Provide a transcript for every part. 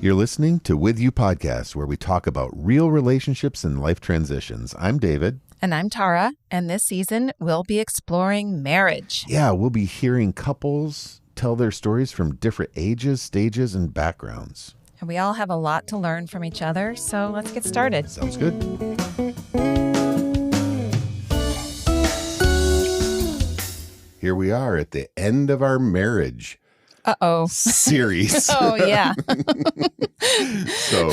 You're listening to With You Podcast, where we talk about real relationships and life transitions. I'm David. And I'm Tara, and this season we'll be exploring marriage. Yeah, we'll be hearing couples tell their stories from different ages, stages, and backgrounds. And we all have a lot to learn from each other, so let's get started. Sounds good. Here we are at the end of our marriage series. Oh, yeah. So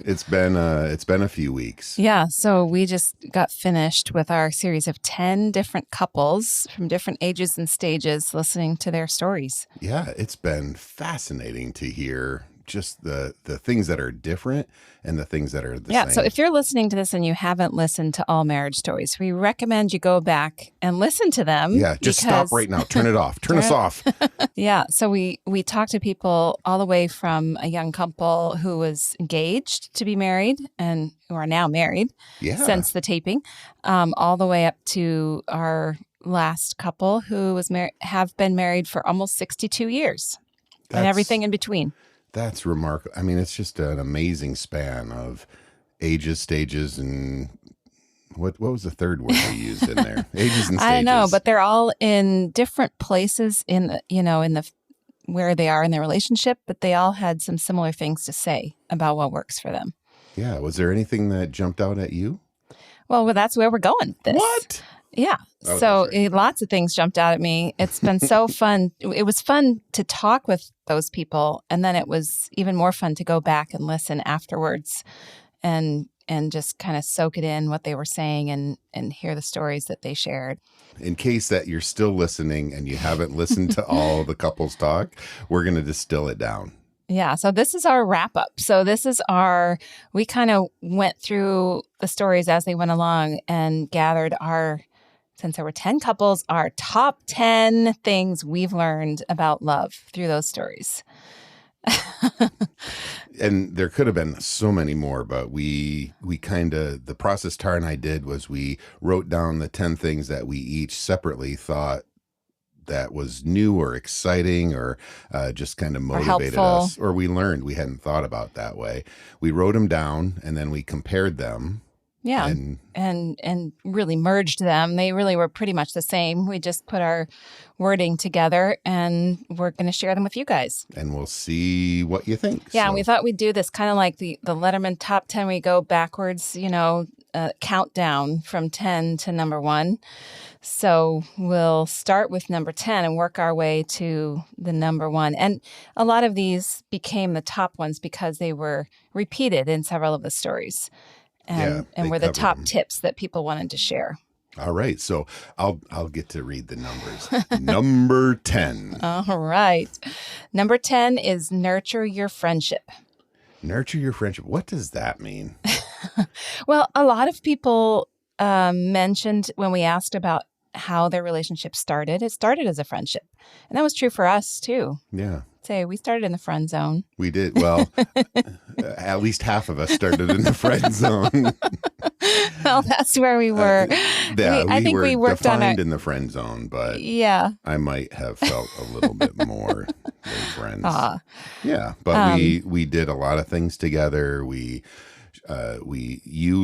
it's been a few weeks. Yeah, so we just got finished with our series of 10 different couples from different ages and stages listening to their stories. Yeah, it's been fascinating to hear just the things that are different and the things that are the same. Yeah, so if you're listening to this and you haven't listened to all marriage stories, we recommend you go back and listen to them. Yeah, just stop right now. Turn it off. Turn us off. Yeah, so we talked to people all the way from a young couple who was engaged to be married and who are now married since the taping, all the way up to our last couple who was have been married for almost 62 years and everything in between. That's remarkable. I mean, it's just an amazing span of ages, stages, and what was the third word we used in there? Ages and stages. I don't know, but they're all in different places in the where they are in their relationship, but they all had some similar things to say about what works for them. Yeah. Was there anything that jumped out at you? Well, that's where we're going with this. What? Yeah. Oh, so lots of things jumped out at me. It's been so fun. It was fun to talk with those people. And then it was even more fun to go back and listen afterwards and just kind of soak it in what they were saying and hear the stories that they shared. In case that you're still listening and you haven't listened to all the couples talk, we're going to distill it down. Yeah. So this is our wrap up. So this is we kind of went through the stories as they went along and gathered since there were 10 couples, our top 10 things we've learned about love through those stories. And there could have been so many more, but the process Tara and I did was we wrote down the 10 things that we each separately thought that was new or exciting or just kind of motivated us, or we learned we hadn't thought about that way. We wrote them down and then we compared them. Yeah, and really merged them. They really were pretty much the same. We just put our wording together, and we're going to share them with you guys. And we'll see what you think. Yeah, and we thought we'd do this kind of like the Letterman Top 10. We go backwards, countdown from 10 to number 1. So we'll start with number 10 and work our way to the number 1. And a lot of these became the top ones because they were repeated in several of the stories. And were the top tips that people wanted to share. All right. So I'll get to read the numbers. Number 10. All right. Number 10 is nurture your friendship. Nurture your friendship. What does that mean? Well, a lot of people mentioned when we asked about how their relationship started, it started as a friendship. And that was true for us, too. Yeah. Say we started in the friend zone. We did. Well, at least half of us started in the friend zone. Well, that's where we were. I think we worked defined in the friend zone, but yeah, I might have felt a little bit more than friends. Yeah, but we did a lot of things together. You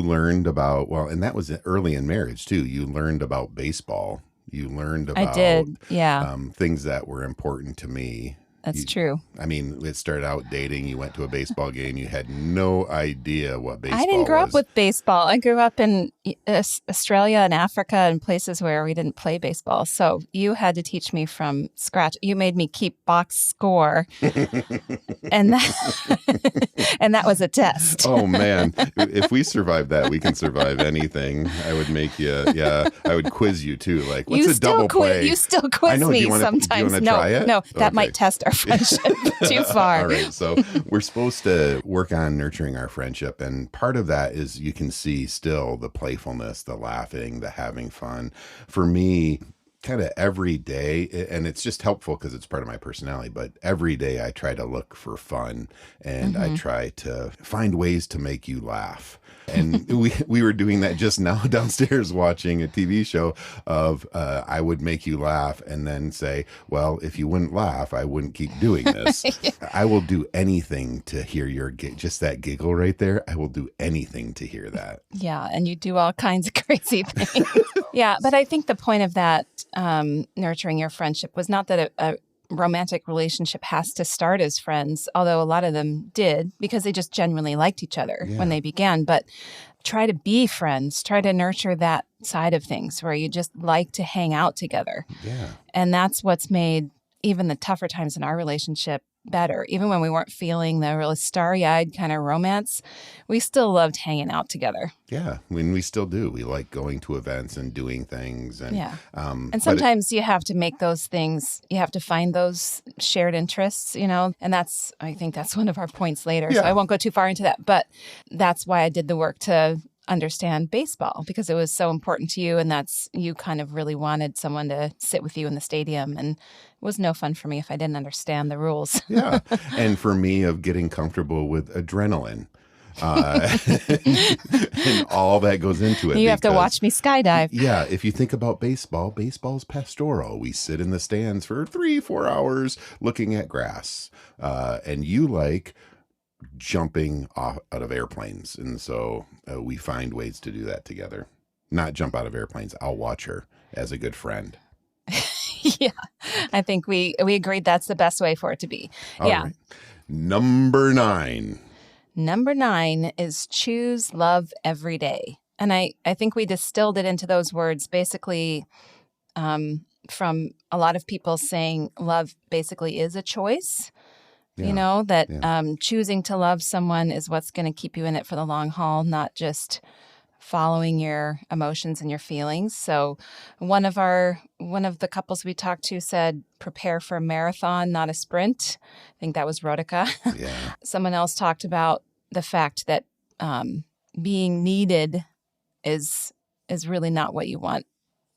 learned about, and that was early in marriage too. You learned about baseball. You learned about I did, yeah. Things that were important to me. That's true. I mean, it started out dating. You went to a baseball game. You had no idea what baseball was. I didn't grow up with baseball. I grew up in Australia and Africa and places where we didn't play baseball. So you had to teach me from scratch. You made me keep box score. and that was a test. Oh, man. If we survive that, we can survive anything. I would make you, I would quiz you too. Like, what's a double play? You still quiz me sometimes. Do you want to try it? No, that might test our friendship too far. All right. So we're supposed to work on nurturing our friendship. And part of that is you can see still the playfulness, the laughing, the having fun. For me, kind of every day, and it's just helpful because it's part of my personality, but every day I try to look for fun and I try to find ways to make you laugh. And we were doing that just now downstairs watching a TV show of I would make you laugh and then say, well, if you wouldn't laugh, I wouldn't keep doing this. I will do anything to hear your just that giggle right there. I will do anything to hear that. Yeah, and you do all kinds of crazy things. Yeah, but I think the point of that nurturing your friendship was not that a romantic relationship has to start as friends, although a lot of them did because they just genuinely liked each other when they began. But try to be friends, try to nurture that side of things where you just like to hang out together. Yeah. And that's what's made even the tougher times in our relationship better. Even when we weren't feeling the really starry-eyed kind of romance, we still loved hanging out together. Yeah, when we still do. We like going to events and doing things. And, and sometimes you have to make those things, you have to find those shared interests, and I think that's one of our points later. So I won't go too far into that, but that's why I did the work to understand baseball, because it was so important to you, and that's, you kind of really wanted someone to sit with you in the stadium, and it was no fun for me if I didn't understand the rules. Yeah, and for me, of getting comfortable with adrenaline. And all that goes into it. You have to watch me skydive. Yeah, if you think about baseball's pastoral. We sit in the stands for 3-4 hours looking at grass, and you like jumping out of airplanes, and so we find ways to do that together. Not jump out of airplanes. I'll watch her as a good friend. Yeah, I think we agreed that's the best way for it to be. All right. Number 9. Number 9 is choose love every day. And I think we distilled it into those words basically from a lot of people saying love basically is a choice. Choosing to love someone is what's going to keep you in it for the long haul, not just following your emotions and your feelings. So one of the couples we talked to said, prepare for a marathon, not a sprint. I think that was Rodica. Yeah. Someone else talked about the fact that being needed is really not what you want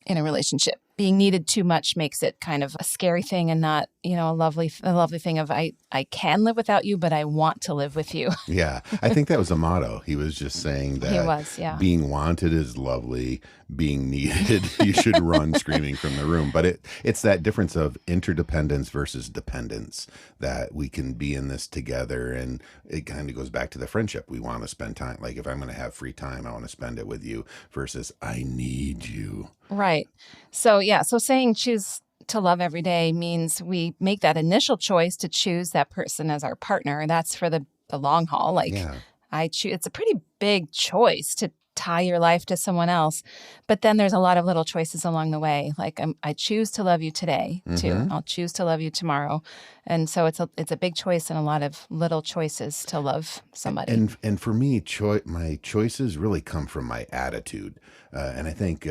in a relationship. Being needed too much makes it kind of a scary thing, and not, a lovely thing of I can live without you, but I want to live with you. Yeah. I think that was a motto. He was just saying that he was, being wanted is lovely. Being needed, you should run screaming from the room. But it's that difference of interdependence versus dependence, that we can be in this together. And it kind of goes back to the friendship. We want to spend time. Like, if I'm going to have free time, I want to spend it with you, versus I need you. Right. So saying choose to love every day means we make that initial choice to choose that person as our partner. And that's for the long haul. It's a pretty big choice to tie your life to someone else. But then there's a lot of little choices along the way. Like, I choose to love you today, too. I'll choose to love you tomorrow. And so it's a big choice and a lot of little choices to love somebody. And for me, my choices really come from my attitude. And I think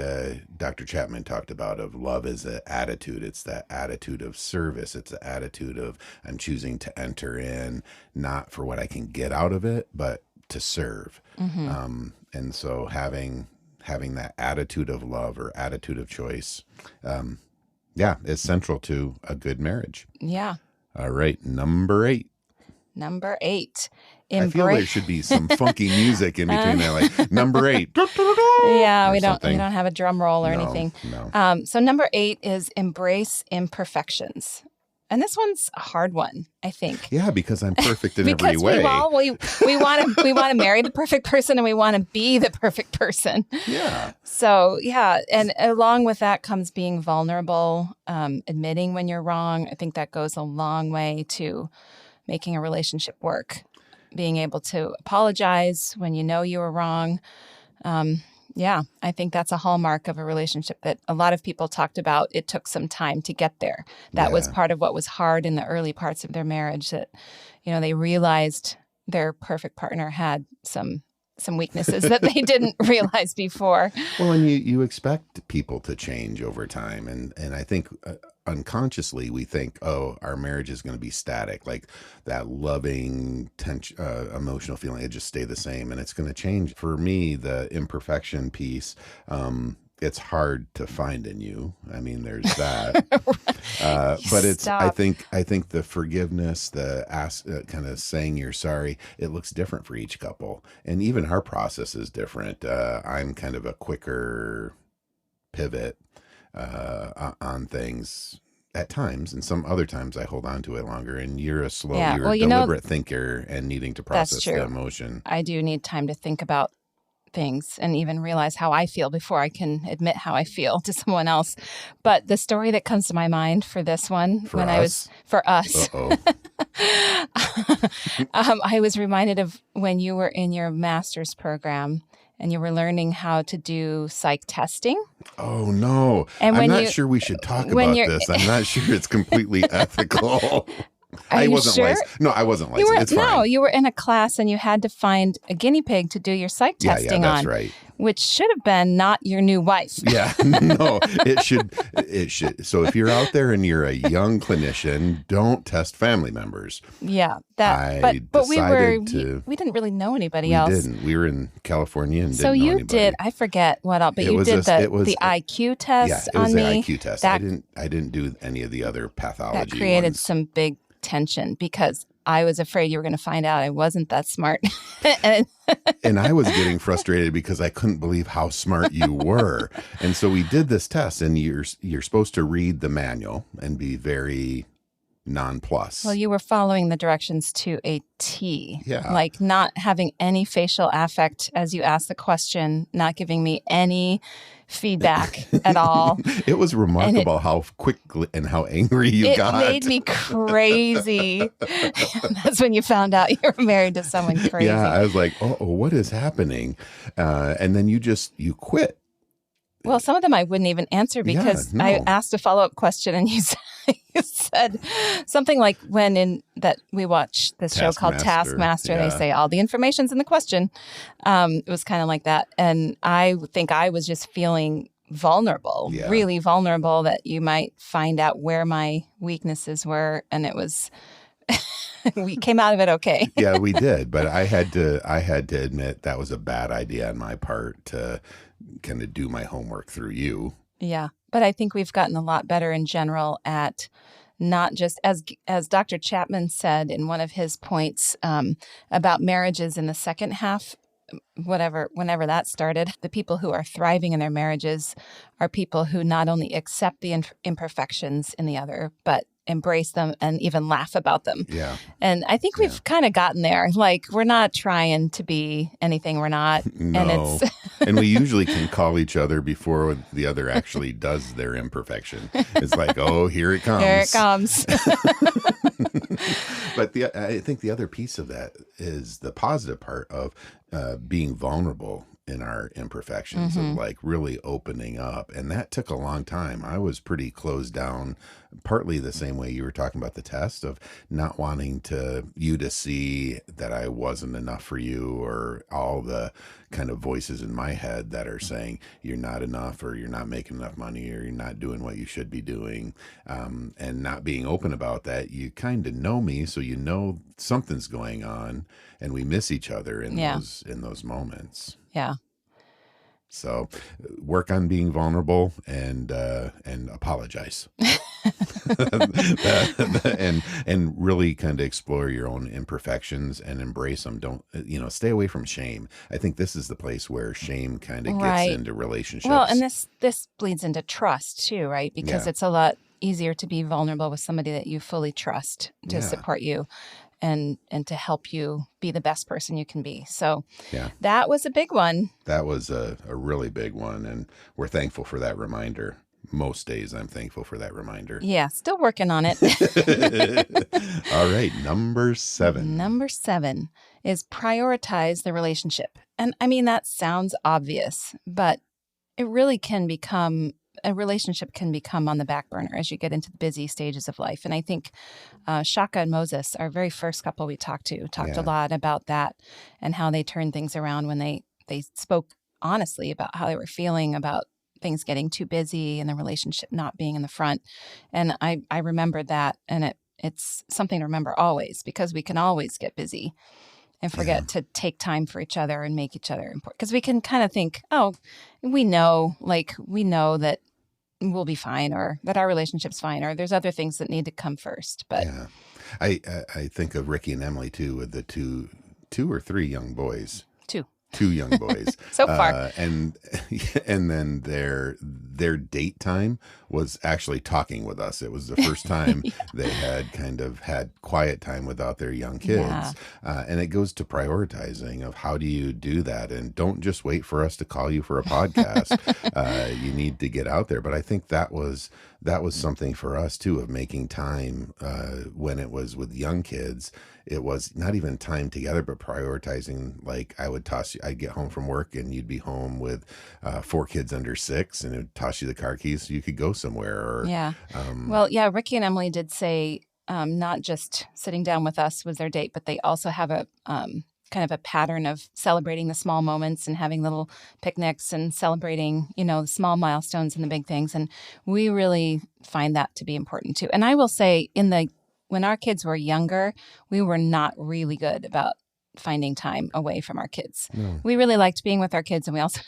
Dr. Chapman talked about of love as an attitude. It's that attitude of service. It's the attitude of I'm choosing to enter in, not for what I can get out of it, but to serve. Mm-hmm. And so having that attitude of love or attitude of choice, is central to a good marriage. Yeah. All right. Number 8. I feel there should be some funky music in between there, like number 8. Yeah, we don't have a drum roll or anything. No. So number 8 is embrace imperfections. And this one's a hard one, I think. Yeah, because I'm perfect in every way. We want to marry the perfect person, and we want to be the perfect person. Yeah. So and along with that comes being vulnerable, admitting when you're wrong. I think that goes a long way to making a relationship work. Being able to apologize when you know you were wrong. I think that's a hallmark of a relationship that a lot of people talked about. It took some time to get there. That was part of what was hard in the early parts of their marriage, that, they realized their perfect partner had some weaknesses that they didn't realize before. Well, and you expect people to change over time. And I think unconsciously we think, oh, our marriage is going to be static. Like that loving, emotional feeling, it just stay the same and it's going to change. For me, the imperfection piece, it's hard to find in you. I mean, there's that. But I Stop. think the forgiveness, the kind of saying you're sorry, it looks different for each couple, and even our process is different. I'm kind of a quicker pivot on things at times, and some other times I hold on to it longer. And you're Yeah. you're Well, a deliberate thinker and needing to that's process the true. emotion. I do need time to think about things and even realize how I feel before I can admit how I feel to someone else. But the story that comes to my mind for this one, For us? for us, Uh-oh. I was reminded of when you were in your master's program and you were learning how to do psych testing. Oh no. And I'm when not sure we should talk when about you're, this. I'm not sure it's completely ethical. are I you wasn't sure? licensed. No, I wasn't You licensed. were It's fine. you were in a class and you had to find a guinea pig to do your psych Yeah, testing that's on, right. which should have been not your new wife. Yeah, no, it should. So if you're out there and you're a young clinician, don't test family members. Yeah, I but decided we didn't really know anybody we else. didn't. We were in California and So didn't know you anybody. did, I forget what else, but It you was did the IQ test Yeah, it on was the me. IQ test. That I didn't do any of the other pathology that created ones. some big tension because I was afraid you were going to find out I wasn't that smart. And And I was getting frustrated because I couldn't believe how smart you were. And so we did this test, and you're supposed to read the manual and be very nonplussed. well, you were following the directions to a T. Yeah. Like not having any facial affect as you asked the question, not giving me any feedback at all. It was remarkable how quickly and how angry you got. It made me crazy. That's when you found out you were married to someone crazy. Yeah, I was like, oh, what is happening? And then you quit. Well, some of them I wouldn't even answer because Yeah, no. I asked a follow-up question and you said something like when that we watch this show called Taskmaster, yeah. they say all the information's in the question. It was kind of like that. And I think I was just feeling vulnerable, Yeah. really vulnerable that you might find out where my weaknesses were. And it was, we came out of it okay. Yeah, we did. But I had to admit that was a bad idea on my part to kind of do my homework through you. Yeah. But I think we've gotten a lot better in general at not just, as Dr. Chapman said in one of his points about marriages in the second half, whenever that started, the people who are thriving in their marriages are people who not only accept the imperfections in the other, but embrace them and even laugh about them. Yeah. And I think we've kind of gotten there. Like, we're not trying to be anything we're not. No. And it's And we usually can call each other before the other actually does their imperfection. It's like, oh, here it comes. here it comes. But I think the other piece of that is the positive part of being vulnerable in our imperfections, of like really opening up. And that took a long time. I was pretty closed down, partly the same way you were talking about the test, of not wanting you to see that I wasn't enough for you, or all the kind of voices in my head that are saying you're not enough, or you're not making enough money, or you're not doing what you should be doing. And not being open about that. You kind of know me, so you know something's going on, and we miss each other in those moments. Yeah. So work on being vulnerable and apologize. and really kind of explore your own imperfections and embrace them. Don't, stay away from shame. I think this is the place where shame kind of gets into relationships. Well, and this bleeds into trust too, right? Because Yeah. it's a lot easier to be vulnerable with somebody that you fully trust to support you and to help you be the best person you can be. So that was a big one. That was a really big one. And we're thankful for that reminder. Most days I'm thankful for that reminder. Yeah, still working on it. All right, number 7. Number 7 is prioritize the relationship. And I mean, that sounds obvious, but it really can become, a relationship can become on the back burner as you get into the busy stages of life. And I think Shaka and Moses, our very first couple we talked a lot about that and how they turned things around when they spoke honestly about how they were feeling about things getting too busy and the relationship not being in the front. And I remembered that, and it's something to remember always, because we can always get busy. and forget to take time for each other and make each other important. Because we can kind of think, oh, we know that we'll be fine, or that our relationship's fine, or there's other things that need to come first. But Yeah. I think of Ricky and Emily too, with the two or three young boys. Two young boys so far. And then their date time was actually talking with us. It was the first time they had kind of had quiet time without their young kids. And it goes to prioritizing of how do you do that, and don't just wait for us to call you for a podcast. You need to get out there. But I think that was something for us too, of making time when it was with young kids. It was not even time together, but prioritizing. Like I'd get home from work and you'd be home with 4 kids under 6, and it would toss you the car keys so you could go somewhere. Or, Ricky and Emily did say not just sitting down with us was their date, but they also have a kind of a pattern of celebrating the small moments and having little picnics and celebrating, the small milestones and the big things. And we really find that to be important too. And I will say, when our kids were younger, we were not really good about finding time away from our kids. No. We really liked being with our kids, and we also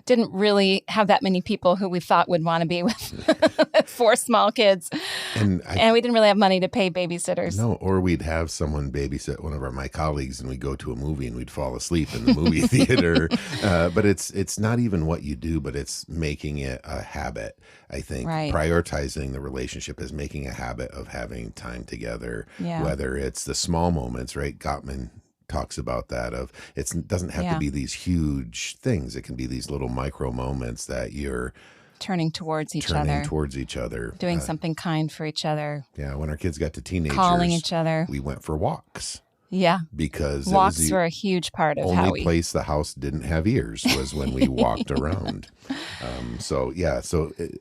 didn't really have that many people who we thought would want to be with 4 small kids. And we didn't really have money to pay babysitters. No, or we'd have someone babysit one of my colleagues, and we'd go to a movie and we'd fall asleep in the movie theater. But it's not even what you do, but it's making it a habit. I think prioritizing the relationship is making a habit of having time together, whether it's the small moments, right? Gottman talks about that, of it doesn't have to be these huge things. It can be these little micro moments that you're turning towards each other, doing something kind for each other. Yeah. When our kids got to teenagers, calling each other, we went for walks. Yeah. Because walks were a huge part of only place the house didn't have ears was when we walked around. So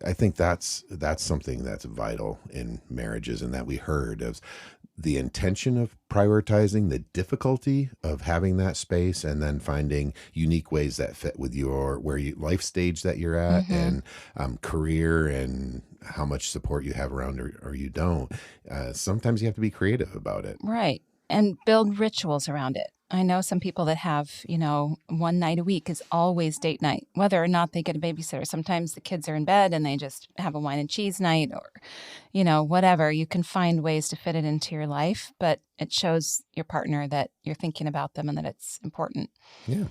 I think that's something that's vital in marriages, and that we heard of the intention of prioritizing, the difficulty of having that space, and then finding unique ways that fit with your life stage that you're at, and career, and how much support you have around or you don't. Sometimes you have to be creative about it. Right. And build rituals around it. I know some people that have, one night a week is always date night, whether or not they get a babysitter. Sometimes the kids are in bed and they just have a wine and cheese night, or, whatever. You can find ways to fit it into your life, but it shows your partner that you're thinking about them and that it's important. Yeah.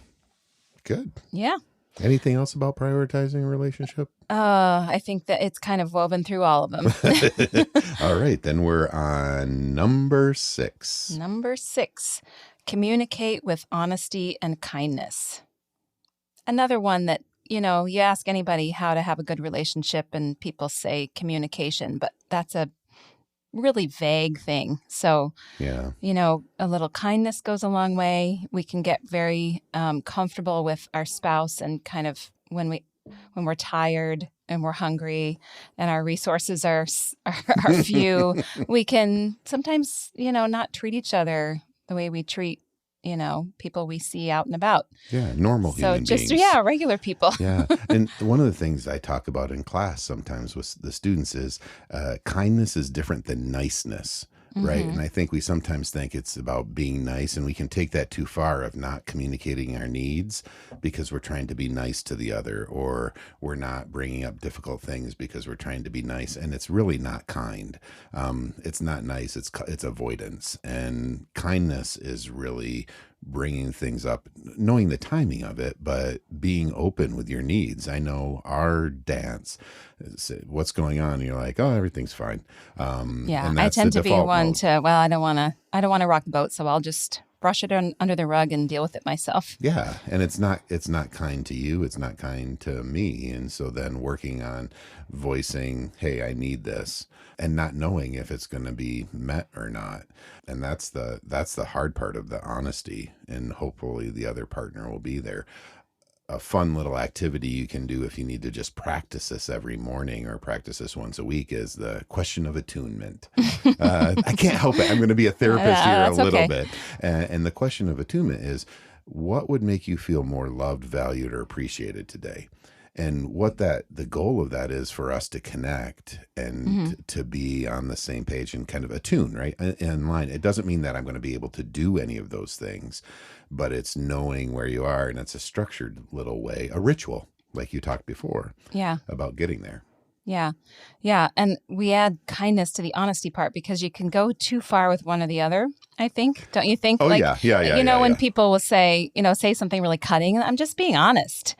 Good. Yeah. Anything else about prioritizing a relationship? I think that it's kind of woven through all of them. All right. Then we're on number 6. Number 6, communicate with honesty and kindness. Another one that, you ask anybody how to have a good relationship and people say communication, but that's a really vague thing. So, a little kindness goes a long way. We can get very comfortable with our spouse, and kind of when we're tired and we're hungry and our resources are few, we can sometimes, not treat each other the way we treat, people we see out and about. Yeah, normal human beings. Regular people. Yeah, and one of the things I talk about in class sometimes with the students is kindness is different than niceness. Right. And I think we sometimes think it's about being nice, and we can take that too far, of not communicating our needs because we're trying to be nice to the other, or we're not bringing up difficult things because we're trying to be nice. And it's really not kind. It's not nice. It's avoidance. And kindness is really bringing things up, knowing the timing of it, but being open with your needs. I know our dance, what's going on? And you're like, oh, everything's fine. And I tend to be one mode. I don't want to rock the boat, so I'll just brush it under the rug and deal with it myself. Yeah. And it's not kind to you. It's not kind to me. And so then working on voicing, hey, I need this, and not knowing if it's going to be met or not. And that's the hard part of the honesty, and hopefully the other partner will be there. A fun little activity you can do if you need to just practice this every morning or practice this once a week is the question of attunement. I can't help it. I'm going to be a therapist here a little bit. And the question of attunement is, what would make you feel more loved, valued, or appreciated today? And what the goal of that is for us to connect and to be on the same page and kind of attune, right? In line. It doesn't mean that I'm going to be able to do any of those things, but it's knowing where you are. And it's a structured little way, a ritual, like you talked before about getting there. Yeah. Yeah. And we add kindness to the honesty part because you can go too far with one or the other, I think. Don't you think? Oh, like, yeah. when people will say, say something really cutting, I'm just being honest.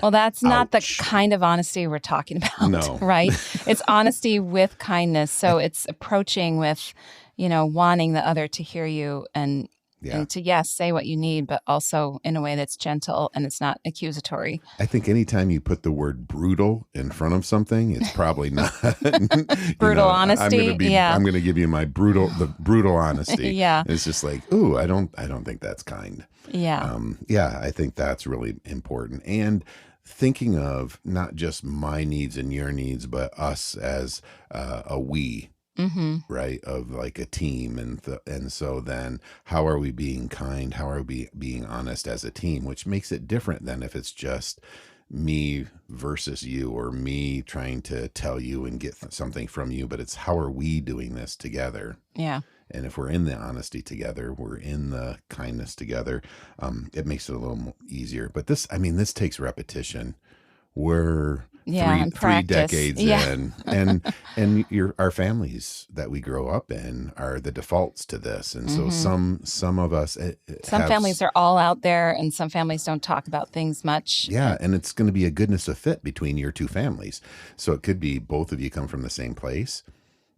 Well, that's not the kind of honesty we're talking about, No. right? It's honesty with kindness. So it's approaching with, wanting the other to hear you and to, say what you need, but also in a way that's gentle and it's not accusatory. I think anytime you put the word brutal in front of something, it's probably not brutal honesty. I'm going to give you my brutal honesty. Yeah. It's just like, ooh, I don't think that's kind. Yeah. I think that's really important. And thinking of not just my needs and your needs, but us as a we. Right, of like a team, and so then how are we being kind? How are we being honest as a team? Which makes it different than if it's just me versus you, or me trying to tell you and get something from you. But it's how are we doing this together? Yeah. And if we're in the honesty together, we're in the kindness together, it makes it a little easier. But this takes repetition. We're three decades in, and our families that we grow up in are the defaults to this, and so some of us, some families are all out there, and some families don't talk about things much. Yeah, and it's going to be a goodness of fit between your two families. So it could be both of you come from the same place.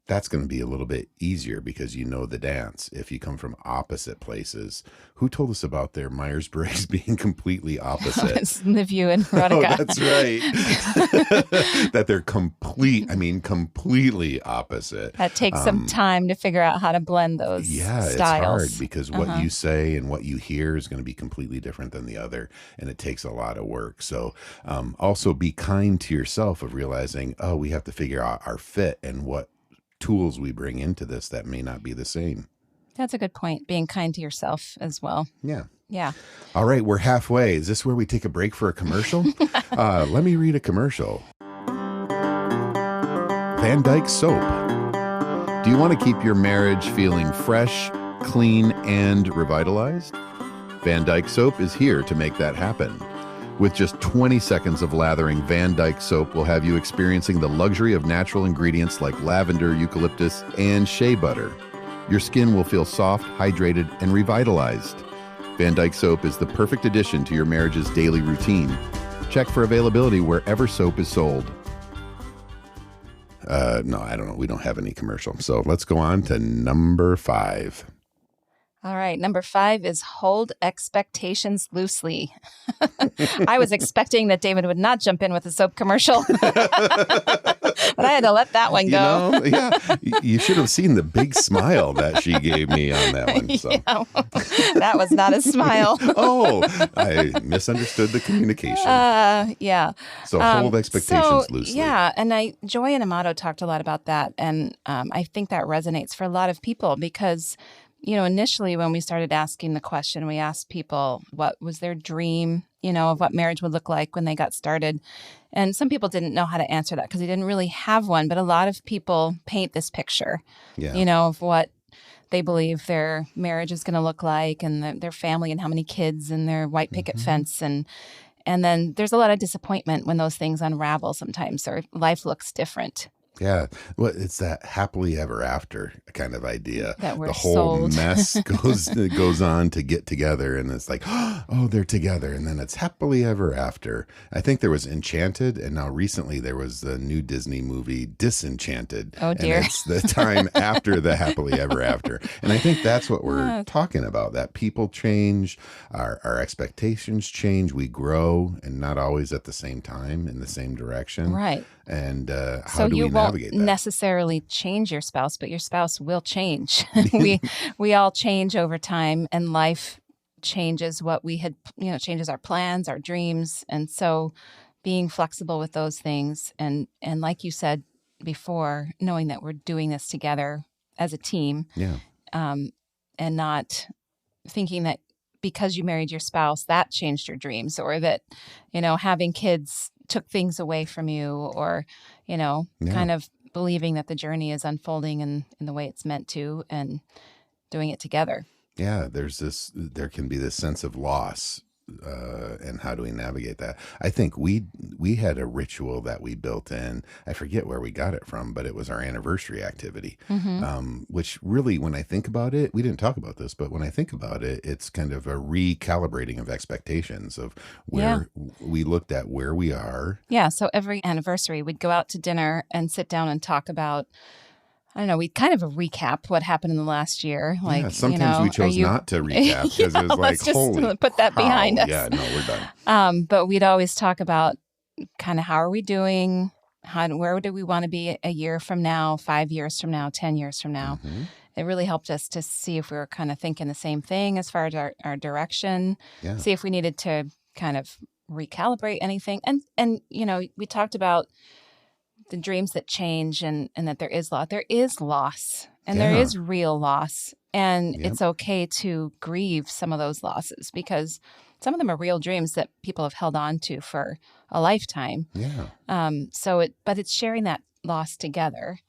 That's going to be a little bit easier because you know the dance. If you come from opposite places, who told us about their Myers-Briggs being completely opposite? It's Liviu and Veronica. Oh, that's right. That they're completely opposite. That takes some time to figure out how to blend those styles. It's hard because what you say and what you hear is going to be completely different than the other, and it takes a lot of work. So also be kind to yourself of realizing, we have to figure out our fit and what tools we bring into this that may not be the same. That's a good point. Being kind to yourself as well. Yeah. Yeah. All right. We're halfway. Is this where we take a break for a commercial? Let me read a commercial. Van Dyke Soap. Do you want to keep your marriage feeling fresh, clean, and revitalized? Van Dyke Soap is here to make that happen. With just 20 seconds of lathering, Van Dyke Soap will have you experiencing the luxury of natural ingredients like lavender, eucalyptus, and shea butter. Your skin will feel soft, hydrated, and revitalized. Van Dyke Soap is the perfect addition to your marriage's daily routine. Check for availability wherever soap is sold. No, I don't know. We don't have any commercial. So let's go on to number 5. All right. Number 5 is hold expectations loosely. I was expecting that David would not jump in with a soap commercial, but I had to let that one go. You should have seen the big smile that she gave me on that one. So. Yeah. That was not a smile. I misunderstood the communication. Yeah. So hold expectations loosely. Yeah. And Joy and Amato talked a lot about that. And I think that resonates for a lot of people because initially when we started asking the question, we asked people what was their dream, of what marriage would look like when they got started. And some people didn't know how to answer that because they didn't really have one. But a lot of people paint this picture, of what they believe their marriage is going to look like and their family and how many kids and their white picket fence. And then there's a lot of disappointment when those things unravel sometimes or life looks different. Yeah. Well, it's that happily ever after kind of idea. That we're the whole sold. mess goes on to get together, and it's like, oh, they're together, and then it's happily ever after. I think there was Enchanted, and now recently there was the new Disney movie Disenchanted. Oh, dear. And it's the time after the happily ever after. And I think that's what we're talking about, that people change, our expectations change, we grow, and not always at the same time in the same direction. Right. And how do we navigate that? So you won't necessarily change your spouse, but your spouse will change. we all change over time, and life changes what we had, changes our plans, our dreams. And so being flexible with those things and like you said before, knowing that we're doing this together as a team, and not thinking that because you married your spouse, that changed your dreams, or that, having kids took things away from you, or, kind of believing that the journey is unfolding in the way it's meant to, and doing it together. Yeah, there can be this sense of loss. And how do we navigate that? I think we had a ritual that we built in. I forget where we got it from, but it was our anniversary activity, which really, when I think about it, we didn't talk about this, but when I think about it, it's kind of a recalibrating of expectations of where we looked at where we are. Yeah. So every anniversary, we'd go out to dinner and sit down and talk about, I don't know, we kind of recap what happened in the last year. Like, sometimes we chose not to recap because it was like, holy, put that behind us. Yeah, no, we're done. But we'd always talk about kind of how are we doing? Where do we want to be a year from now, 5 years from now, 10 years from now? Mm-hmm. It really helped us to see if we were kind of thinking the same thing as far as our direction, see if we needed to kind of recalibrate anything. And we talked about the dreams that change, and that there is loss. There is loss, and there is real loss. And it's okay to grieve some of those losses, because some of them are real dreams that people have held on to for a lifetime. Yeah. But it's sharing that loss together,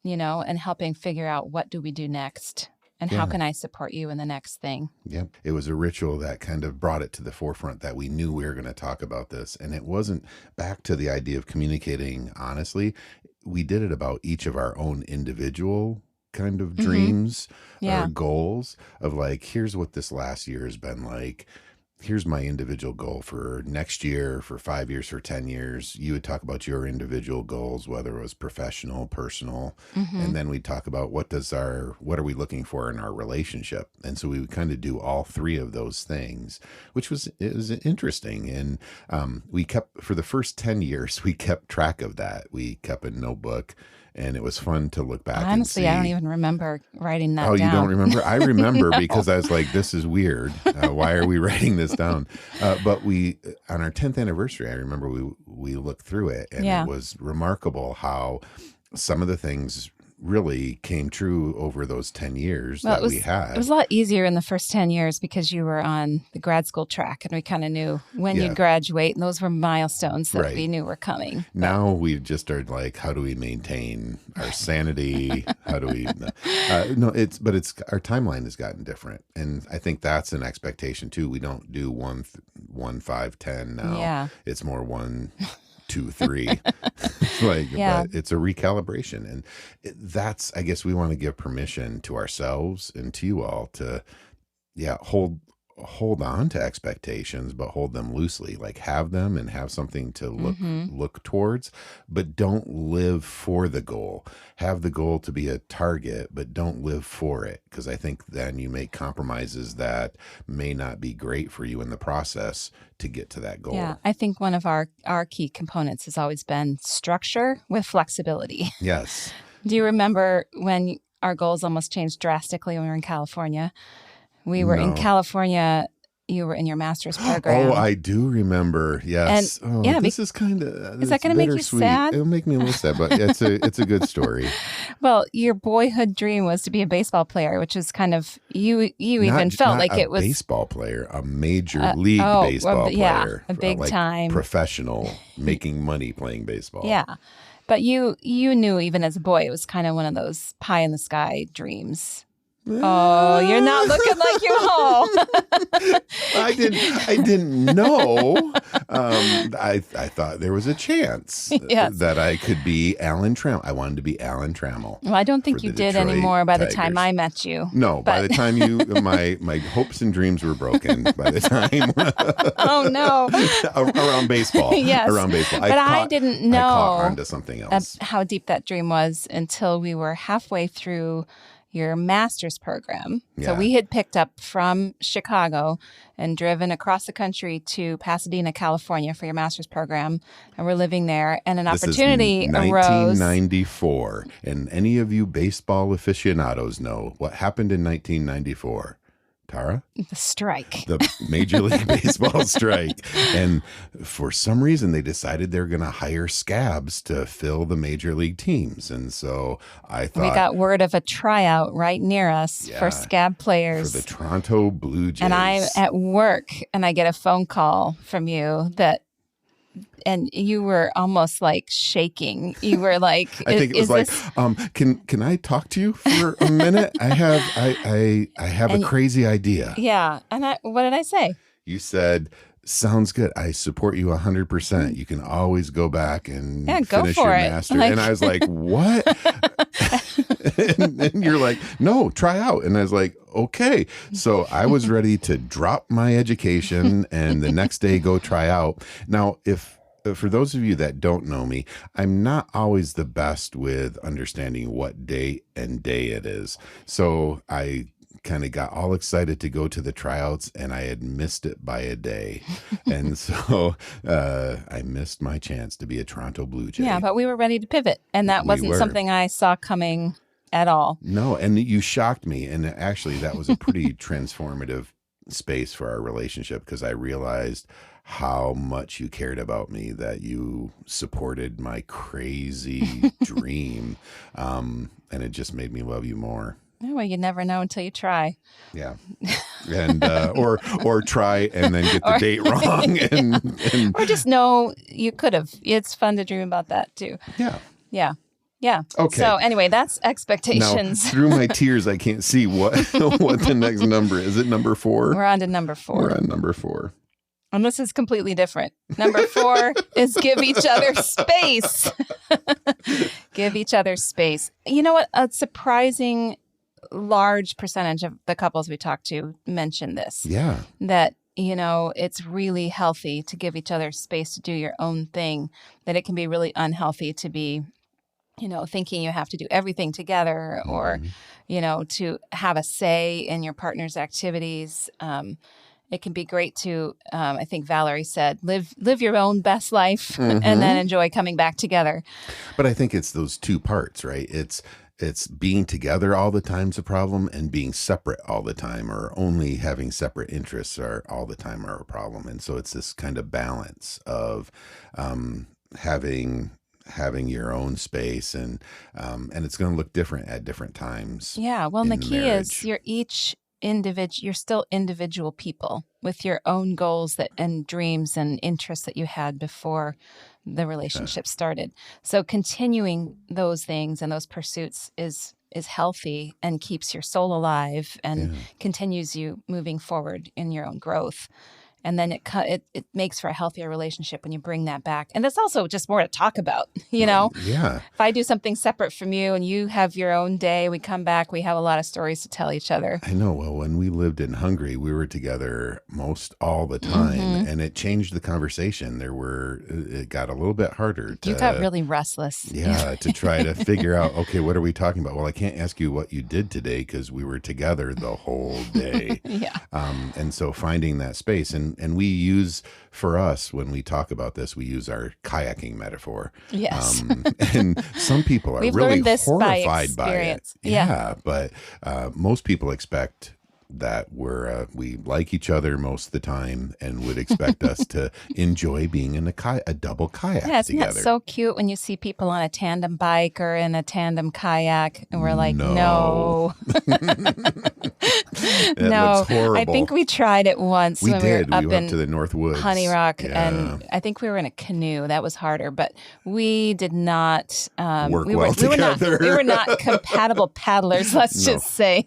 and helping figure out what do we do next. And how can I support you in the next thing? Yep. It was a ritual that kind of brought it to the forefront that we knew we were going to talk about this. And it wasn't back to the idea of communicating honestly. We did it about each of our own individual kind of dreams or goals of like, here's what this last year has been like. Here's my individual goal for next year, for 5 years, for 10 years. You would talk about your individual goals, whether it was professional, personal. And then we'd talk about what are we looking for in our relationship? And so we would kind of do all three of those things, it was interesting. And we kept, for the first 10 years, we kept track of that. We kept a notebook. And it was fun to look back Honestly, and see. I don't even remember writing that down. Oh, you don't remember? I remember because I was like, this is weird. Why are we writing this down? But on our 10th anniversary, I remember we looked through it, and it was remarkable how some of the things really came true over those 10 years we had. It was a lot easier in the first 10 years because you were on the grad school track, and we kind of knew when you'd graduate, and those were milestones that we knew were coming. Now we just are like, how do we maintain our sanity? How do we our timeline has gotten different, and I think that's an expectation too. We don't do 1, 5, 10 now. Yeah. It's more 1, 2, 3. But it's a recalibration, and that's, I guess, we want to give permission to ourselves and to you all to hold on to expectations, but hold them loosely, like have them and have something to look towards, but don't live for the goal. Have the goal to be a target, but don't live for it, because I think then you make compromises that may not be great for you in the process to get to that goal. Yeah, I think one of our key components has always been structure with flexibility. Yes. Do you remember when our goals almost changed drastically when we were in California? We were in California. You were in your master's program. Oh, I do remember. Yes. And, this is kind of. Is that going to make you sad? It'll make me a little sad, but it's a good story. Well, your boyhood dream was to be a baseball player, which is kind of you even felt like it was a baseball player, a major league baseball player, a big time professional, making money playing baseball. Yeah, but you knew even as a boy it was kind of one of those pie in the sky dreams. Oh, you're not looking like you know. I didn't know. I thought there was a chance that I could be Alan Trammell. I wanted to be Alan Trammell. Well, I don't think you did Detroit anymore by the Tigers. time I met you. No, by the time my hopes and dreams were broken by the time. Oh no! Around baseball. Yes, around baseball. But I didn't know I caught on to something else. How deep that dream was until we were halfway through your master's program. Yeah. So we had picked up from Chicago and driven across the country to Pasadena, California for your master's program. And we're living there. And an opportunity arose. 1994. And any of you baseball aficionados know what happened in 1994. Tara? The strike. The Major League Baseball strike. And for some reason, they decided they're going to hire scabs to fill the major league teams. And so I thought... We got word of a tryout right near us for scab players. For the Toronto Blue Jays. And I'm at work, and I get a phone call from you that and you were almost like shaking. You were like, I think it was like, can I talk to you for a minute? I have a crazy idea. Yeah. And what did I say? You said, sounds good. I support you 100%. You can always go back and finish your master. And I was like, what? and you're like, no, try out. And I was like, okay. So I was ready to drop my education and the next day go try out. Now, for those of you that don't know me, I'm not always the best with understanding what date and day it is. So I kind of got all excited to go to the tryouts, and I had missed it by a day. And so I missed my chance to be a Toronto Blue Jay. Yeah, but we were ready to pivot, and that wasn't something I saw coming at all. No, and you shocked me. And actually, that was a pretty transformative space for our relationship, because I realized how much you cared about me, that you supported my crazy dream. And it just made me love you more. Well, you never know until you try. Yeah, and or try and then get the date wrong, and or just know you could have. It's fun to dream about that too. Yeah. Okay. So anyway, that's expectations. Now, through my tears, I can't see what the next number is. It number 4? We're on to number 4. We're on number 4. And this is completely different. Number 4 is give each other space. Give each other space. You know what? A surprising large percentage of the couples we talked to mentioned this. Yeah. That, it's really healthy to give each other space to do your own thing, that it can be really unhealthy to be, thinking you have to do everything together or, to have a say in your partner's activities. It can be great to, I think Valerie said, live your own best life and then enjoy coming back together. But I think it's those two parts, right? It's being together all the time's a problem, and being separate all the time, or only having separate interests all the time are a problem. And so it's this kind of balance of having your own space, and it's going to look different at different times. Yeah. Well, and the key is you're still individual people with your own goals and dreams and interests that you had before the relationship started. So continuing those things and those pursuits is healthy and keeps your soul alive and continues you moving forward in your own growth. And then it makes for a healthier relationship when you bring that back. And that's also just more to talk about, Yeah. If I do something separate from you and you have your own day, we come back, we have a lot of stories to tell each other. I know. Well, when we lived in Hungary, we were together most all the time, and it changed the conversation. It got a little bit harder. You got really restless. Yeah, to try to figure out, okay, what are we talking about? Well, I can't ask you what you did today because we were together the whole day. Yeah. And so finding that space, and we use, for us, when we talk about this, we use our kayaking metaphor. Yes. And some people are We've really learned this horrified by it. experience. Yeah. But most people expect that we like each other most of the time and would expect us to enjoy being in a double kayak together. Isn't that so cute when you see people on a tandem bike or in a tandem kayak and we're like, no. It looks horrible. I think we tried it once we when did. we were up to the North Woods. Honey Rock, and I think we were in a canoe. That was harder, but we did not work well together. We were not compatible paddlers, let's just say.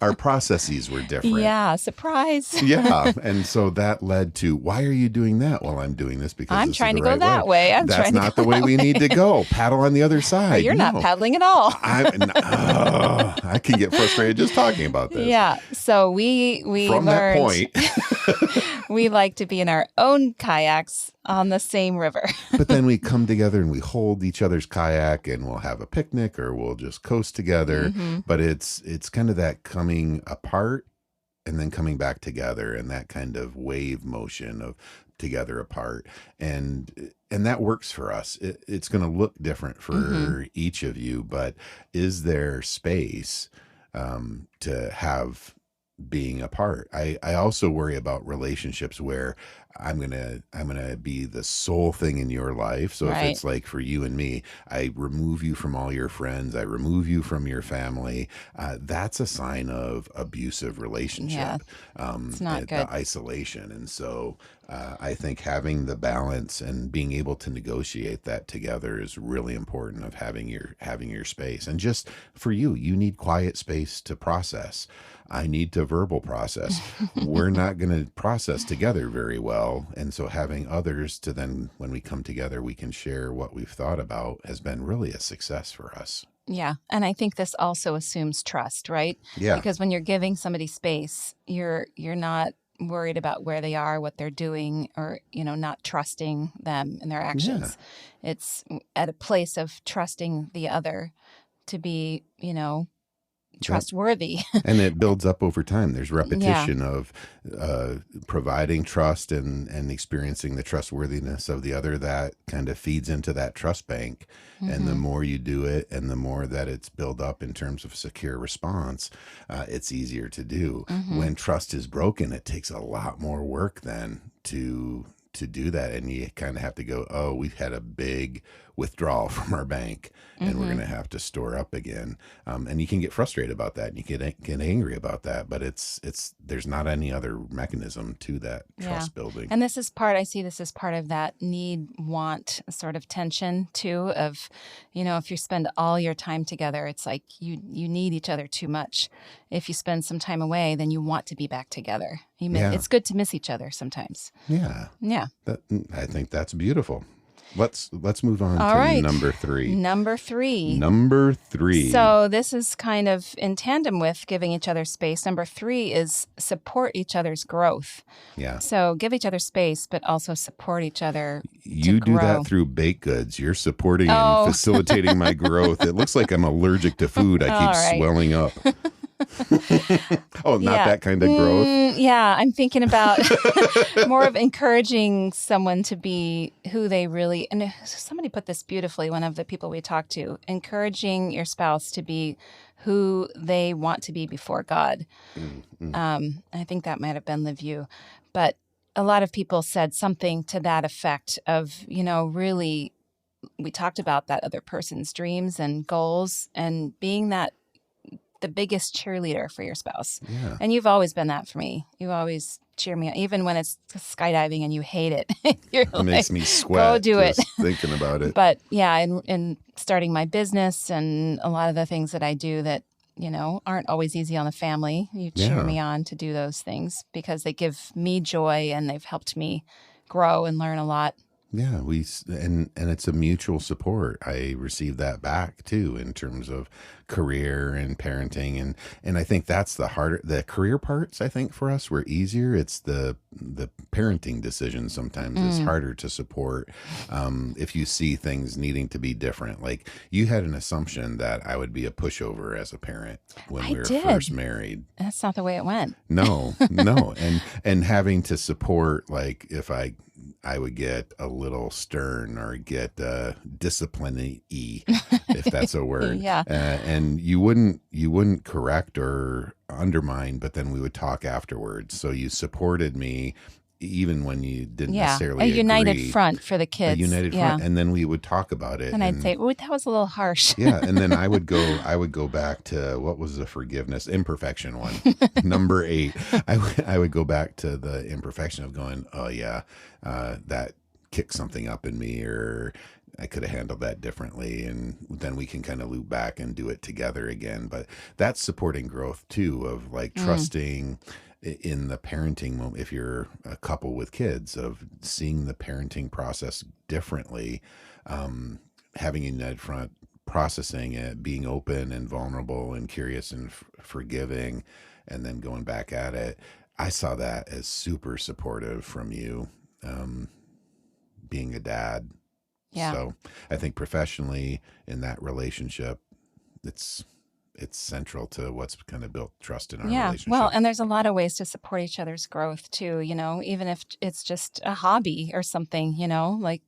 Our processes were different. Yeah, surprise. Yeah, and so that led to, why are you doing that? Well, I'm doing this because I'm trying to go that way. That's not the way we need to go. Paddle on the other side. Oh, you're not paddling at all. I can get frustrated just talking about this. Yeah, so we From learned that point, we like to be in our own kayaks on the same river. But then we come together and we hold each other's kayak, and we'll have a picnic or we'll just coast together. But it's kind of that coming apart and then coming back together, and that kind of wave motion of together apart, and that works for us. It's going to look different for each of you, but is there space to have being apart? I also worry about relationships where I'm gonna be the sole thing in your life. So if it's like for you and me, I remove you from all your friends, I remove you from your family, that's a sign of abusive relationship. It's not good. The isolation. And so I think having the balance and being able to negotiate that together is really important of having your space. And just for you, you need quiet space to process. I need to verbal process. We're not going to process together very well. And so having others to then, when we come together, we can share what we've thought about has been really a success for us. Yeah. And I think this also assumes trust, right? Yeah. Because when you're giving somebody space, you're not worried about where they are, what they're doing, or, not trusting them and their Yeah. actions. It's at a place of trusting the other to be, Yep. trustworthy. And it builds up over time. There's Yeah. repetition of providing trust and experiencing the trustworthiness of the other that kind of feeds into that trust bank. And the Hmm. more you do it and the more that it's built up in terms of secure response, it's easier to do. Hmm. When trust is broken, it takes a lot more work then to do that. And you kind of have to go, oh, we've had a big withdrawal from our bank and we're Hmm. going to have to store up again. And you can get frustrated about that and you get angry about that, but there's not any other mechanism to that Yeah. trust building. And I see this as part of that need want sort of tension too of, if you spend all your time together, it's like you need each other too much. If you spend some time away, then you want to be back together. Yeah. It's good to miss each other sometimes. Yeah. Yeah. I think that's beautiful. Let's move on All to right. number 3. Number 3. Number 3. So this is kind of in tandem with giving each other space. Number 3 is support each other's growth. Yeah. So give each other space, but also support each other You to do grow. that through baked goods. You're supporting Oh. and facilitating my growth. It looks like I'm allergic to food. I keep All right. swelling up. Oh, not Yeah. that kind of growth. Yeah, I'm thinking about more of encouraging someone to be who they really, and somebody put this beautifully, one of the people we talked to, encouraging your spouse to be who they want to be before God. I think that might have been the view. But a lot of people said something to that effect of, really, we talked about that other person's dreams and goals and being the biggest cheerleader for your spouse. Yeah. And you've always been that for me. You always cheer me on, even when it's skydiving and you hate it. You're It makes me sweat go do it. just thinking about it. But yeah, in starting my business and a lot of the things that I do that, aren't always easy on the family, you cheer Yeah. me on to do those things because they give me joy and they've helped me grow and learn a lot. Yeah, and it's a mutual support. I received that back too in terms of career and parenting, and I think that's the career parts. I think for us were easier. It's the parenting decisions sometimes is harder to support if you see things needing to be different. Like you had an assumption that I would be a pushover as a parent when I we were did. first married. That's not the way it went. No, and having to support like if I would get a little stern or get discipline-y, if that's a word. Yeah. And you wouldn't correct or undermine, but then we would talk afterwards. So you supported me even when you didn't necessarily a united agree. front for the kids. A united front, and then we would talk about it. And I'd say, "Ooh, that was a little harsh." Yeah, and then I would go back to what was the forgiveness imperfection one, number 8. I would go back to the imperfection of going, oh yeah, that kicked something up in me, or I could have handled that differently, and then we can kind of loop back and do it together again. But that's supporting growth too, of like trusting in the parenting moment. If you're a couple with kids, of seeing the parenting process differently. Having a united front, processing it, being open and vulnerable and curious and forgiving, and then going back at it. I saw that as super supportive from you, being a dad. Yeah. So I think professionally in that relationship, it's central to what's kind of built trust in our relationship. Well, and there's a lot of ways to support each other's growth too, even if it's just a hobby or something, like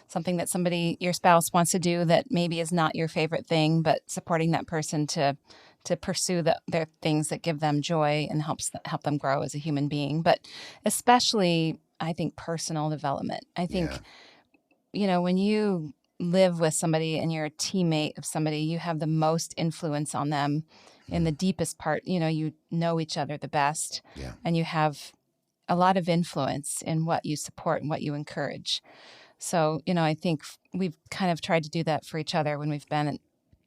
something that your spouse wants to do that maybe is not your favorite thing, but supporting that person to pursue their things that give them joy and help them grow as a human being. But especially, I think, personal development. I think, when you live with somebody and you're a teammate of somebody, you have the most influence on them in the deepest part. You know each other the best, Yeah. and you have a lot of influence in what you support and what you encourage. So, I think we've kind of tried to do that for each other when we've been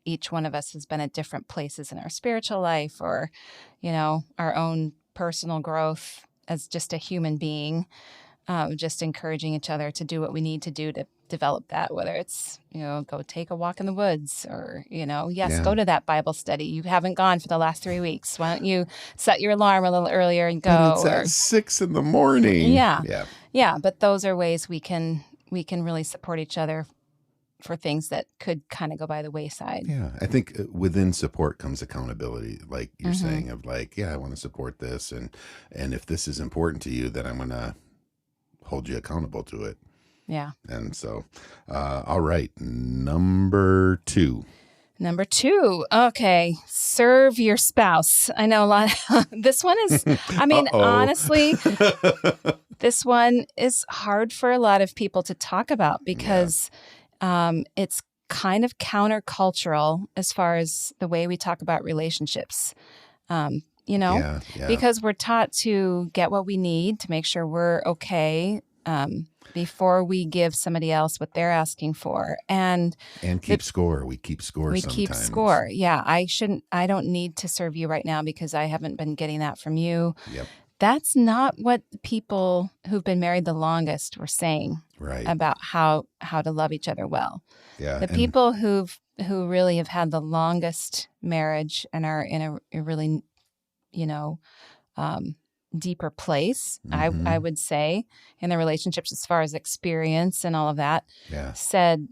each one of us has been at different places in our spiritual life or, our own personal growth as just a human being, just encouraging each other to do what we need to do to develop that, whether it's, go take a walk in the woods or, yes, Yeah. go to that Bible study. You haven't gone for the last 3 weeks. Why don't you set your alarm a little earlier and But go? it's at 6 in the morning. Yeah. Yeah. Yeah. But those are ways we can really support each other for things that could kind of go by the wayside. Yeah. I think within support comes accountability, like you're saying, of like, yeah, I want to support this. And if this is important to you, then I'm going to hold you accountable to it. Yeah. And so, all right. Number 2. Number 2. Okay. Serve your spouse. I know a lot. This one is, honestly, this one is hard for a lot of people to talk about because it's kind of countercultural as far as the way we talk about relationships. Because we're taught to get what we need to make sure we're okay before we give somebody else what they're asking for. And keep score. We keep score sometimes. We keep score. Yeah. I don't need to serve you right now because I haven't been getting that from you. Yep. That's not what the people who've been married the longest were saying about how to love each other well. Yeah. The people who really have had the longest marriage and are in a really, deeper place, I would say, in their relationships as far as experience and all of that, said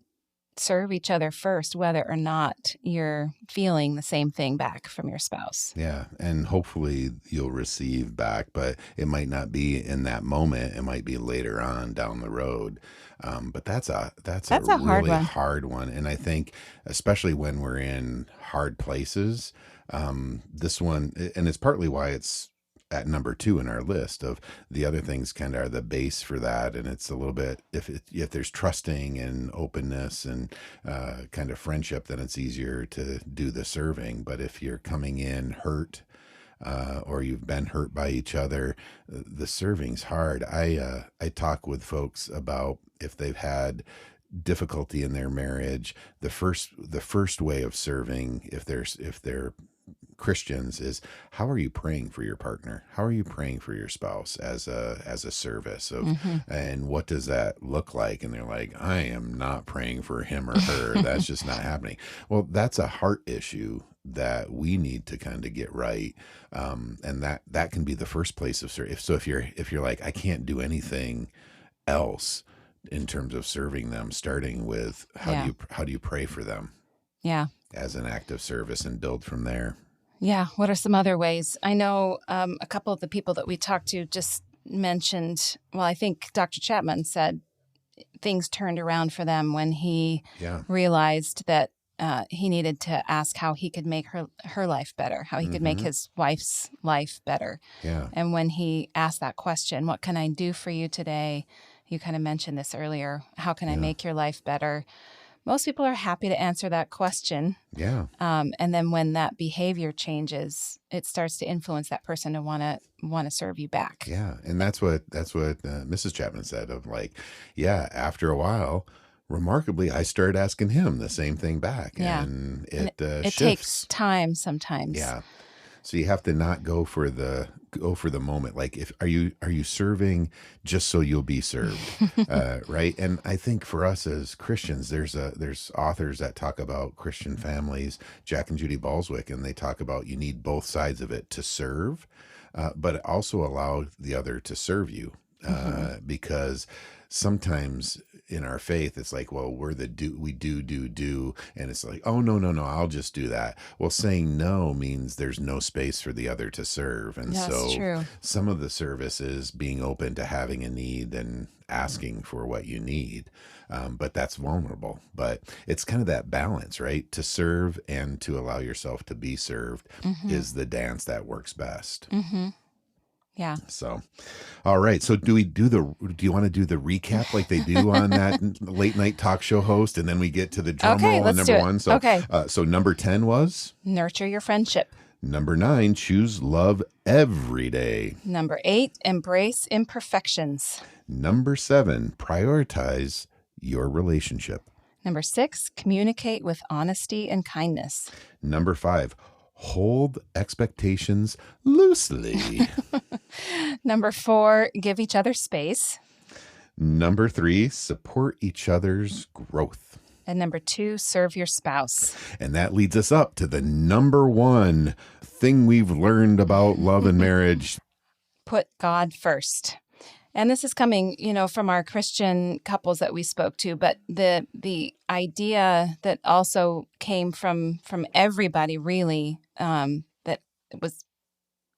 serve each other first, whether or not you're feeling the same thing back from your spouse. Yeah. And hopefully you'll receive back, but it might not be in that moment. It might be later on down the road. But that's a really hard one. And I think, especially when we're in hard places, this one, and it's partly why it's at number 2 in our list of the other things kind of are the base for that. And it's a little bit, if there's trusting and openness and kind of friendship, then it's easier to do the serving. But if you're coming in hurt, or you've been hurt by each other, the serving's hard. I talk with folks about if they've had difficulty in their marriage, the first way of serving, if they're Christians, is how are you praying for your partner? How are you praying for your spouse as a service of, and what does that look like? And they're like, I am not praying for him or her. That's just not happening. Well, that's a heart issue that we need to kind of get right. And that can be the first place of service. So if you're like, I can't do anything else in terms of serving them, starting with how do you pray for them? Yeah. As an act of service and build from there. Yeah. What are some other ways? I know a couple of the people that we talked to just mentioned, well, I think Dr. Chapman said things turned around for them when he realized that he needed to ask how he could make her life better, how he could make his wife's life better. Yeah. And when he asked that question, what can I do for you today? You kind of mentioned this earlier. How can I make your life better? Most people are happy to answer that question. Yeah. And then when that behavior changes, it starts to influence that person to want to serve you back. Yeah. And that's what Mrs. Chapman said of like, after a while, remarkably, I started asking him the same thing back. Yeah. And it shifts. Takes time sometimes. Yeah. So you have to not go for the moment. Like, are you serving just so you'll be served, right? And I think for us as Christians, there's authors that talk about Christian families, Jack and Judy Balswick, and they talk about you need both sides of it to serve, but also allow the other to serve you, because sometimes in our faith, it's like, well, we do. And it's like, oh, no, I'll just do that. Well, saying no means there's no space for the other to serve. And that's true. Some of the service is being open to having a need and asking for what you need. But that's vulnerable. But it's kind of that balance, right? To serve and to allow yourself to be served is the dance that works best. Yeah. So, all right. So do you want to do the recap like they do on that late night talk show host? And then we get to the drum roll on number 1. So, so number 10 was? Nurture your friendship. Number 9, choose love every day. Number 8, embrace imperfections. Number 7, prioritize your relationship. Number 6, communicate with honesty and kindness. Number 5, hold expectations loosely. Number 4, give each other space. Number 3, support each other's growth. And number 2, serve your spouse. And that leads us up to the number 1 thing we've learned about love and marriage. Put God first. And this is coming, from our Christian couples that we spoke to, but the idea that also came from everybody really, that was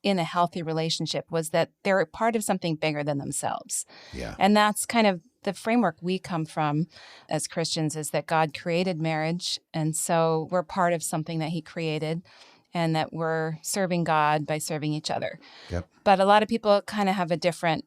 in a healthy relationship, was that they're a part of something bigger than themselves. Yeah. And that's kind of the framework we come from as Christians, is that God created marriage. And so we're part of something that he created, and that we're serving God by serving each other. Yep. But a lot of people kind of have a different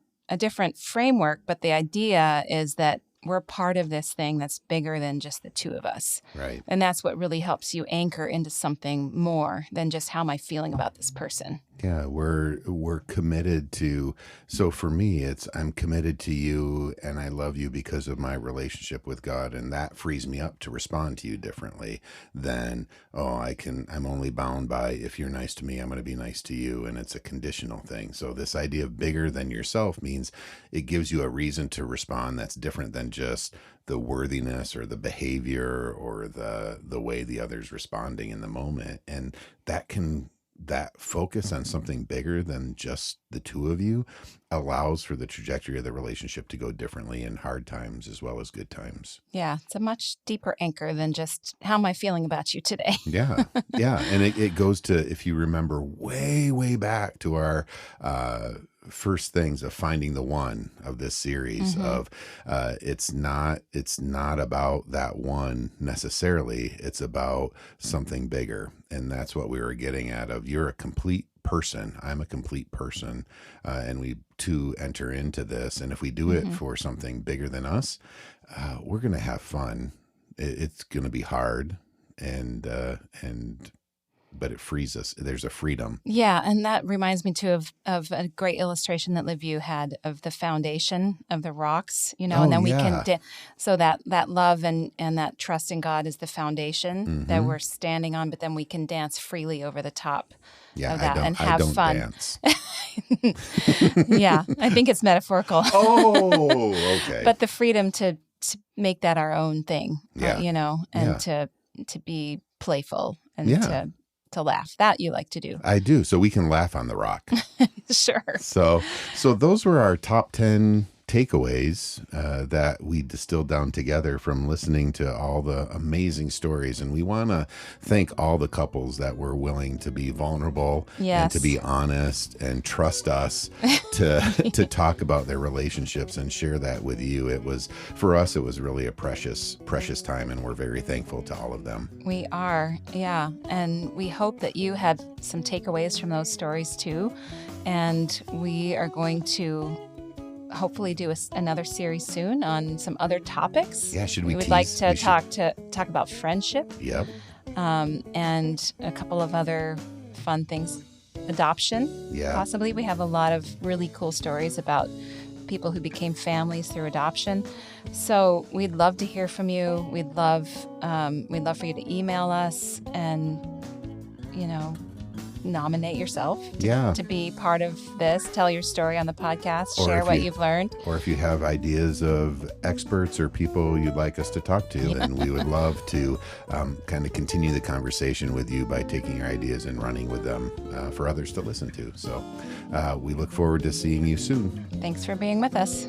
framework, but the idea is that we're part of this thing that's bigger than just the two of us. Right. And that's what really helps you anchor into something more than just how am I feeling about this person. Yeah, we're committed to, so for me, I'm committed to you and I love you because of my relationship with God, and that frees me up to respond to you differently than, I'm only bound by, if you're nice to me, I'm going to be nice to you, and it's a conditional thing. So this idea of bigger than yourself means it gives you a reason to respond that's different than just the worthiness or the behavior or the way the other's responding in the moment. And that focus on something bigger than just the two of you allows for the trajectory of the relationship to go differently in hard times as well as good times. Yeah, it's a much deeper anchor than just how am I feeling about you today. Yeah. And it goes to, if you remember way, way back to our first things of finding the one of this series, of it's not about that one necessarily, it's about something bigger. And that's what we were getting at, of you're a complete person, I'm a complete person, and we two enter into this, and if we do it for something bigger than us, we're gonna have fun. It's gonna be hard, but it frees us. There's a freedom. Yeah, and that reminds me too of a great illustration that LaView had of the foundation of the rocks, and then we can, so that love and that trust in God is the foundation that we're standing on, but then we can dance freely over the top of that and have fun. Dance. Yeah, I think it's metaphorical. Oh, okay. But the freedom to make that our own thing, and to be playful and to laugh. That you like to do. I do. So we can laugh on the rock. Sure. So those were our top 10 takeaways that we distilled down together from listening to all the amazing stories. And we want to thank all the couples that were willing to be vulnerable and to be honest and trust us to talk about their relationships and share that with you. For us, it was really a precious, precious time. And we're very thankful to all of them. We are. Yeah. And we hope that you had some takeaways from those stories too. And we are going to hopefully do another series soon on some other topics. Yeah, we would like to talk about friendship. Yep. And a couple of other fun things. Adoption. Yeah. Possibly. We have a lot of really cool stories about people who became families through adoption. So we'd love to hear from you. We'd love for you to email us and, nominate yourself to be part of this. Tell your story on the podcast. Share what you've learned. Or if you have ideas of experts or people you'd like us to talk to, then we would love to kind of continue the conversation with you by taking your ideas and running with them for others to listen to. So we look forward to seeing you soon. Thanks for being with us.